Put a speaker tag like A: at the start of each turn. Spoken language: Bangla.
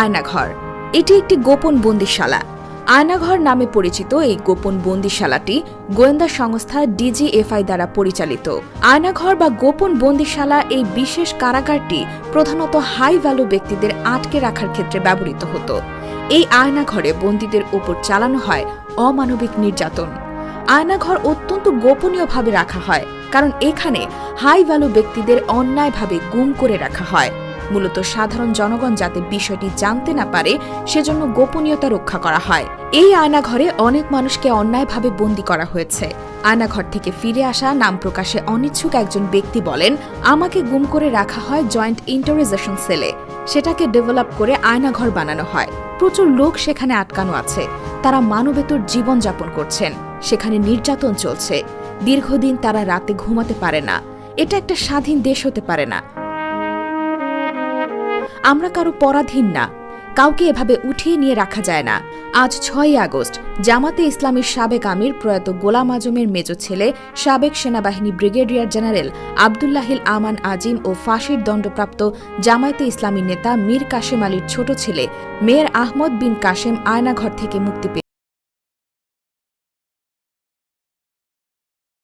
A: আয়নাঘর। এটি একটি গোপন বন্দিশালা। আয়নাঘর নামে পরিচিত এই গোপন বন্দিশালাটি গোয়েন্দা সংস্থা ডিজিএফআই দ্বারা পরিচালিত। আয়নাঘর বা গোপন বন্দিশালা এই বিশেষ কারাগারটি প্রধানত হাই ভ্যালু ব্যক্তিদের আটকে রাখার ক্ষেত্রে ব্যবহৃত হতো। এই আয়নাঘরে বন্দীদের উপর চালানো হয় অমানবিক নির্যাতন। আয়নাঘর অত্যন্ত গোপনীয়ভাবে রাখা হয়, কারণ এখানে হাই ভ্যালু ব্যক্তিদের অন্যায়ভাবে গুম করে রাখা হয়। মূলত সাধারণ জনগণ যাতে বিষয়টি জানতে না পারে সেজন্য গোপনীয়তা রক্ষা করা হয়। এই আয়নাঘরে অনেক মানুষকে অন্যায়ভাবে বন্দী করা হয়েছে। আয়নাঘর থেকে ফিরে আসা নাম প্রকাশে অনিচ্ছুক একজন ব্যক্তি বলেন, আমাকে গুম করে রাখা হয় জয়েন্ট ইন্টারোগেশন সেলে। সেটাকে ডেভেলপ করে আয়নাঘর বানানো হয়। প্রচুর লোক সেখানে আটকানো আছে। তারা মানবেতর জীবনযাপন করছেন। সেখানে নির্যাতন চলছে। দীর্ঘদিন তারা রাতে ঘুমাতে পারে না। এটা একটা স্বাধীন দেশ হতে পারে না। আমরা কারো পরাধীন না। কাউকে এভাবে উঠিয়ে নিয়ে রাখা যায় না। আজ 6ই আগস্ট জামাতে ইসলামীর সাবেক আমির প্রয়াত গোলাম আজমের মেজ ছেলে সাবেক সেনাবাহিনী ব্রিগেডিয়ার জেনারেল আবদুল্লাহিল আমান আজিম ও ফাঁসির দণ্ডপ্রাপ্ত জামায়াতে ইসলামী নেতা মীর কাশেম আলীর ছোট ছেলে মেয়র আহমদ বিন কাশেম আয়নাঘর থেকে মুক্তি পেয়েছেন।